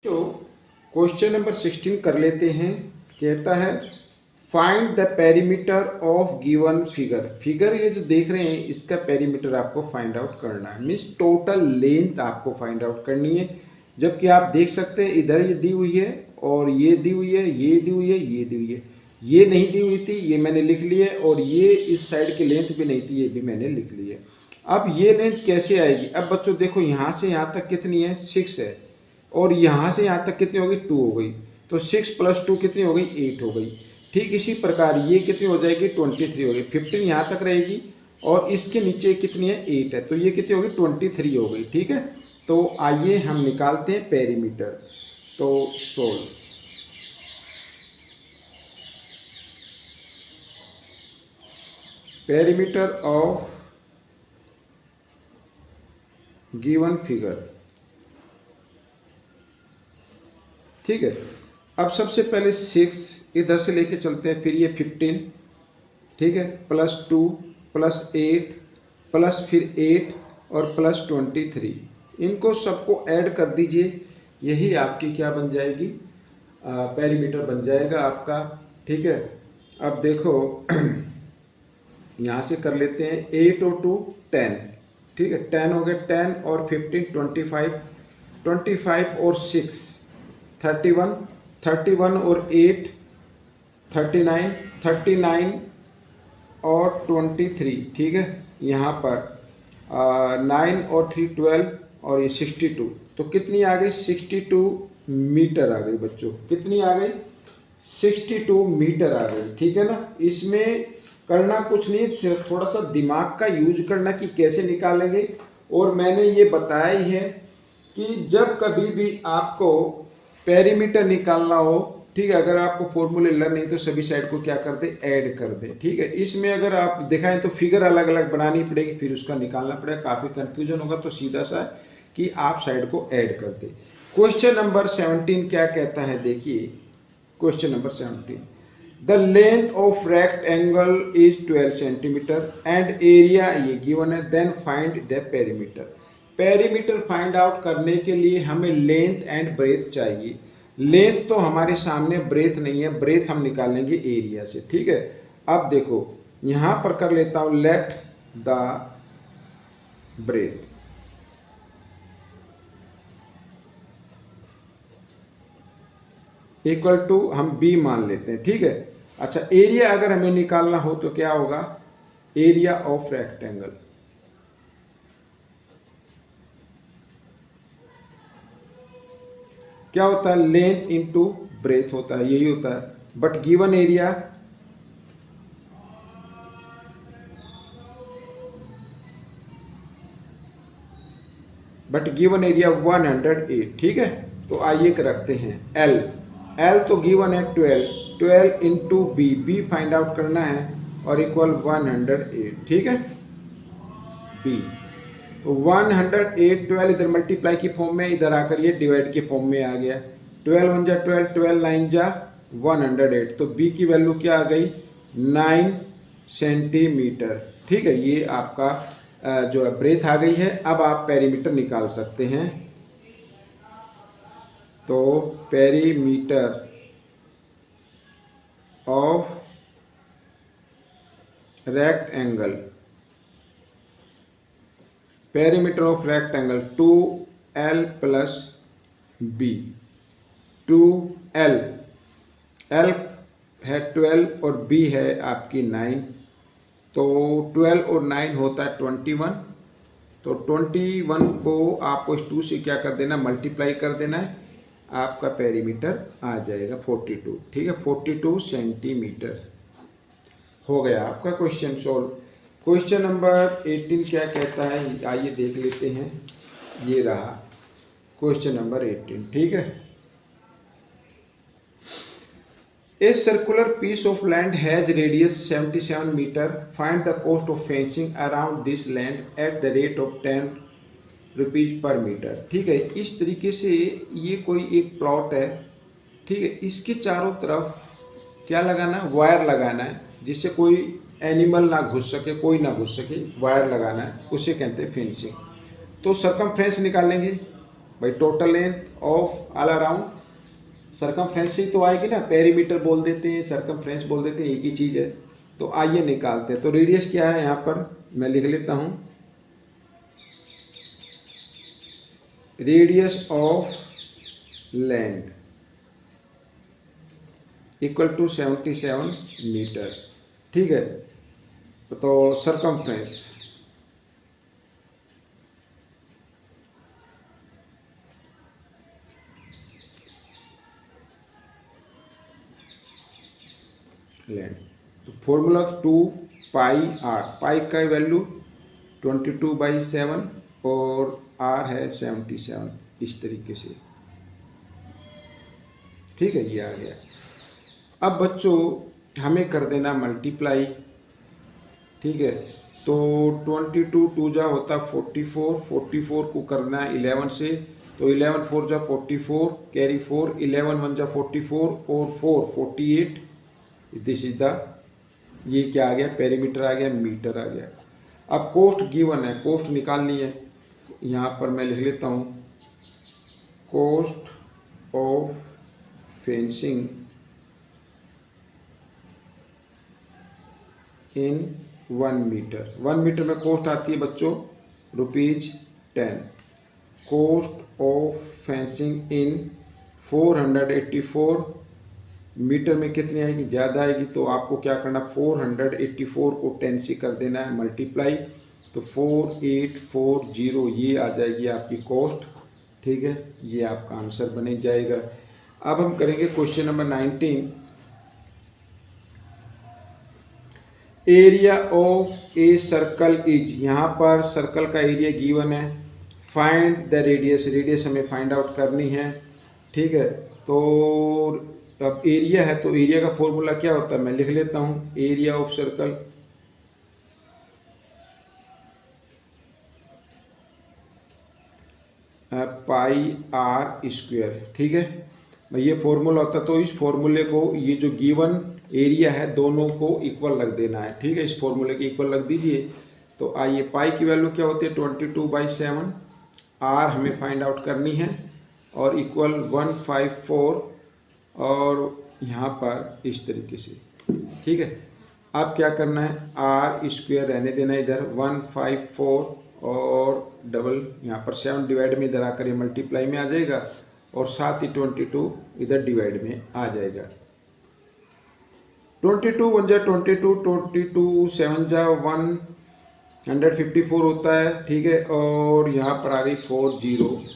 तो question number 16 कर लेते हैं। कहता है find the perimeter of given figure. Figure ये जो देख रहे हैं इसका पेरीमीटर आपको फाइंड आउट करना है, मीन्स टोटल लेंथ आपको फाइंड आउट करनी है। जबकि आप देख सकते हैं इधर ये दी हुई है और ये दी हुई है, ये दी हुई है, ये दी हुई है, ये नहीं दी हुई थी, ये मैंने लिख ली है, और ये इस साइड की लेंथ भी नहीं थी, ये भी मैंने लिख ली है। अब ये लेंथ कैसे आएगी? अब बच्चों देखो यहाँ से यहाँ तक कितनी है, 6 है, और यहाँ से यहाँ तक कितनी हो गई, 2 हो गई। तो 6 + 2 कितनी हो गई, 8 हो गई। ठीक इसी प्रकार ये कितनी हो जाएगी, 23 हो गई। 15 यहाँ तक रहेगी और इसके नीचे कितनी है, 8 है, तो ये कितनी होगी, 23 हो गई। ठीक है, तो आइए हम निकालते हैं पेरीमीटर। तो solve perimeter of given figure. ठीक है, अब सबसे पहले 6 इधर से लेके चलते हैं, फिर ये 15, ठीक है, +2 +8 प्लस फिर 8 और +23, इनको सबको ऐड कर दीजिए, यही आपकी क्या बन जाएगी, पेरीमीटर बन जाएगा आपका। ठीक है, अब देखो यहाँ से कर लेते हैं, 8 और 2 10, ठीक है, 10 हो गए, 10 और 15 25, 25 और 6 31, 31 और 8 39, 39 और 23, ठीक है, यहाँ पर 9 और 3 12 और ये 62, तो कितनी आ गई, 62 मीटर आ गई बच्चों। कितनी आ गई, 62 मीटर आ गई। ठीक है ना, इसमें करना कुछ नहीं, थोड़ा सा दिमाग का यूज करना कि कैसे निकालेंगे। और मैंने ये बताया ही है कि जब कभी भी आपको पेरीमीटर निकालना हो, ठीक है, अगर आपको फॉर्मूले लर्न नहीं तो सभी साइड को क्या कर दे, ऐड कर दे। ठीक है, इसमें अगर आप दिखाएं तो फिगर अलग अलग बनानी पड़ेगी, फिर उसका निकालना पड़ेगा, काफ़ी कंफ्यूजन होगा, तो सीधा सा कि आप साइड को ऐड कर दे। क्वेश्चन नंबर 17 क्या कहता है, देखिए question number 17, the length of rectangle is 12 centimetre and area ये गिवन है, then find the perimeter. Perimeter find out करने के लिए हमें लेंथ एंड ब्रेथ चाहिए। लेंथ तो हमारे सामने, ब्रेथ नहीं है, ब्रेथ हम निकालेंगे एरिया से। ठीक है, अब देखो यहां पर कर लेता हूं, let the breadth equal to हम b मान लेते हैं। ठीक है, अच्छा एरिया अगर हमें निकालना हो तो क्या होगा, एरिया ऑफ रेक्टेंगल, क्या होता है, लेंथ इनटू ब्रेथ होता है, यही होता है। But given area but given area 108। ठीक है, तो आइए रखते हैं एल तो गिवन है 12 इंटू बी फाइंड आउट करना है और इक्वल 108। ठीक है, बी तो 108, 12 इधर मल्टीप्लाई की फॉर्म में, इधर आकर ये डिवाइड के फॉर्म में आ गया। 12 1 जा 12, 12 9 जा 108, तो बी की वैल्यू क्या आ गई, 9 सेंटीमीटर। ठीक है, ये आपका जो ब्रेथ आ गई है। अब आप पेरीमीटर निकाल सकते हैं। तो perimeter of rectangle, perimeter of rectangle 2l plus b, 2l, l है 12 और b है आपकी 9, तो 12 और 9 होता है 21, तो 21 को आपको इस 2 से क्या कर देना, मल्टीप्लाई कर देना है, आपका पेरीमीटर आ जाएगा 42। ठीक है, 42 सेंटीमीटर हो गया आपका क्वेश्चन सॉल्व। क्वेश्चन नंबर 18 क्या कहता है, आइए देख लेते हैं। ये रहा क्वेश्चन नंबर 18। ठीक है, a circular piece of land has radius 77 metre, find the cost of fencing around this land at the rate of 10 rupees per metre. ठीक है, इस तरीके से ये कोई एक प्लॉट है। ठीक है, इसके चारों तरफ क्या लगाना है, वायर लगाना है, जिससे कोई एनिमल ना घुस सके, कोई ना घुस सके, वायर लगाना है, उसे कहते हैं फेंसिंग। तो सरकमफ्रेंस निकालेंगे भाई total length of all around circumference ही तो आएगी ना, पेरीमीटर बोल देते हैं, सरकमफ्रेंस बोल देते हैं, एक ही चीज़ है। तो आइए निकालते हैं। तो रेडियस क्या है यहाँ पर मैं लिख लेता हूँ, radius of land equal to 77 metre, ठीक है। तो सरकमफ्रेंस लैंड, तो फॉर्मूला 2 पाई आर, पाई का वैल्यू 22/7 और आर है 77, इस तरीके से, ठीक है, ये आ गया। अब बच्चों हमें कर देना मल्टीप्लाई, ठीक है। तो 22 2 जा होता 44, 44 को करना है 11 से, तो 11 4 जा 44, कैरी 4, 11 1 जा 44 और 4 48, दिस इज द, ये क्या आ गया, पेरीमीटर आ गया, मीटर आ गया। अब कोस्ट गिवन है, कोस्ट निकालनी है, यहाँ पर मैं लिख लेता हूँ cost of fencing in 1 metre. 1 metre में कोस्ट आती है बच्चों ₹10। Cost of fencing in 484 metre में कितनी आएगी, ज़्यादा आएगी, तो आपको क्या करना, 484 को 10 से कर देना है मल्टीप्लाई, तो 4840 ये आ जाएगी आपकी कॉस्ट, ठीक है, ये आपका आंसर बन जाएगा। अब हम करेंगे question number 19। Area of a circle is, यहाँ पर सर्कल का एरिया गिवन है, फाइंड द रेडियस, रेडियस हमें फाइंड आउट करनी है, ठीक है। तो अब एरिया है, तो एरिया का फॉर्मूला क्या होता है, मैं लिख लेता हूँ, area of circle pi r square, ठीक है, ये फॉर्मूला होता है। तो इस फॉर्मूले को, ये जो गिवन एरिया है, दोनों को इक्वल रख देना है, ठीक है, इस फॉर्मूले के इक्वल रख दीजिए। तो आइए, पाई की वैल्यू क्या होती है 22/7, आर हमें फाइंड आउट करनी है, और इक्वल 154, और यहाँ पर इस तरीके से, ठीक है। अब क्या करना है, आर स्क्वायर रहने देना इधर 154, और डबल यहाँ पर 7 डिवाइड में इधर आकर ये मल्टीप्लाई में आ जाएगा, और साथ ही 22 इधर डिवाइड में आ जाएगा। 22 1 जा 22, 22 7 जा 154 होता है, ठीक है, और यहाँ पर आ गई 40,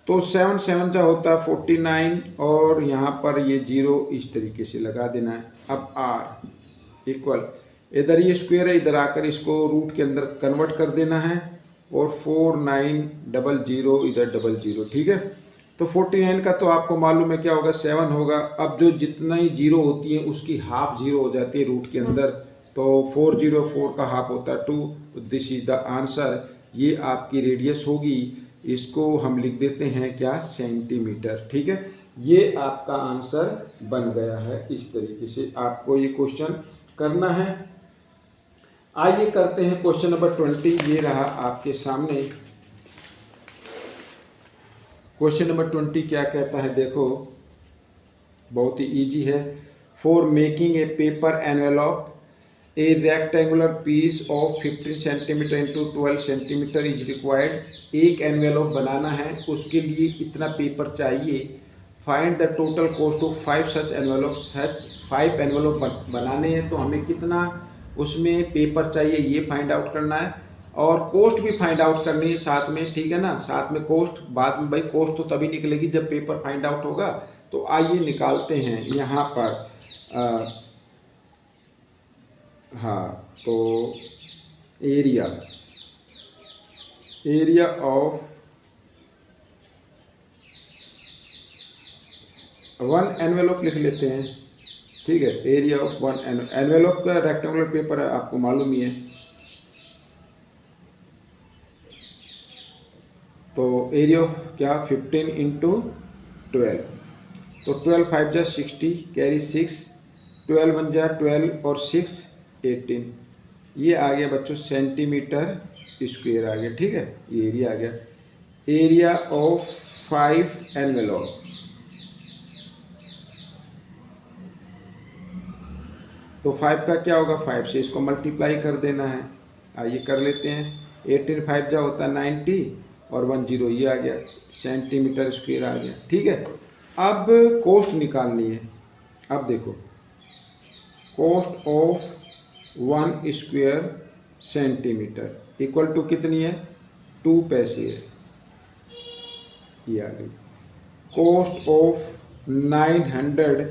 तो 7 7 जा होता है 49, और यहाँ पर ये 0 इस तरीके से लगा देना है। अब आर इक्वल, इधर ये स्क्वायर है, इधर आकर इसको रूट के अंदर कन्वर्ट कर देना है, और 4900 इधर 00, ठीक है। तो 49 का तो आपको मालूम है क्या होगा, 7 होगा। अब जो जितना ही 0 होती है उसकी हाफ 0 हो जाती है रूट के अंदर, तो 404 का हाफ होता है 2, तो दिस इज द आंसर, ये आपकी रेडियस होगी, इसको हम लिख देते हैं क्या, सेंटीमीटर, ठीक है। ये आपका आंसर बन गया है, इस तरीके से आपको ये क्वेश्चन करना है। आइए करते हैं क्वेश्चन नंबर 20, ये रहा आपके सामने। क्वेश्चन नंबर 20 क्या कहता है, देखो बहुत ही इजी है। For making a paper envelope a rectangular piece of 15 centimetre into 12 centimetre is required. एक एनवेलप बनाना है, उसके लिए इतना पेपर चाहिए। Find the total cost of 5 such envelope. Such 5 envelope बनाने हैं तो हमें कितना उसमें पेपर चाहिए, ये फाइंड आउट करना है, और कॉस्ट भी फाइंड आउट करनी है साथ में, ठीक है ना, साथ में कॉस्ट। बाद में भाई कॉस्ट तो तभी निकलेगी जब पेपर फाइंड आउट होगा। तो आइए निकालते हैं यहाँ पर हाँ, तो एरिया ऑफ 1 एनवेलप लिख लेते हैं, ठीक है। एरिया ऑफ 1 एनवेलप का रेक्टेंगुलर पेपर है, आपको मालूम ही है। तो एरिया ऑफ क्या, 15 इंटू 12, तो 12 5 जा 60, कैरी 6, 12 1 जा 12 और 6 18, ये आ गया बच्चों सेंटीमीटर स्क्वायर आ गया, ठीक है, ये एरिया आ गया। एरिया ऑफ 5 एनवेलॉप, तो 5 का क्या होगा, 5 से इसको मल्टीप्लाई कर देना है। आइए कर लेते हैं। 18 5 जा होता है 90 और 10 ये आ गया, सेंटीमीटर स्क्वायर आ गया, ठीक है। अब कॉस्ट निकालनी है। अब देखो cost of 1 square centimetre equal to कितनी है, 2 पैसे है, ये आ गई। कॉस्ट ऑफ 900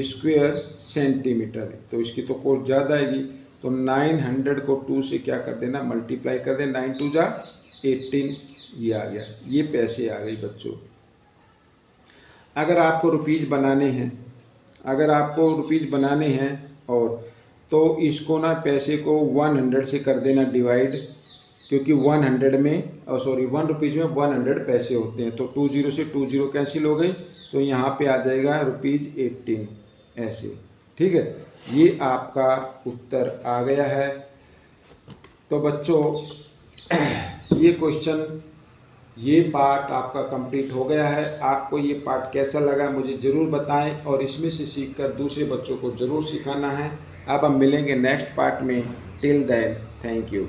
स्क्वायर सेंटीमीटर, तो इसकी तो कॉस्ट ज़्यादा आएगी, तो 900 को 2 से क्या कर देना, मल्टीप्लाई कर देना, 9 2 जा 18, ये आ गया, ये पैसे आ गई बच्चों। अगर आपको रुपीज़ बनाने हैं, अगर आपको रुपीज़ बनाने हैं और तो इसको ना पैसे को 100 से कर देना डिवाइड, क्योंकि 100 में सॉरी 1 रुपीज़ में 100 पैसे होते हैं, तो 20 से 20 कैंसिल हो गई, तो यहाँ पे आ जाएगा ₹18 ऐसे, ठीक है। ये आपका उत्तर आ गया है। तो बच्चों ये क्वेश्चन, ये पार्ट आपका कंप्लीट हो गया है। आपको ये पार्ट कैसा लगा मुझे ज़रूर बताएं और इसमें से सीखकर दूसरे बच्चों को ज़रूर सिखाना है। अब हम मिलेंगे नेक्स्ट पार्ट में। Till then thank you.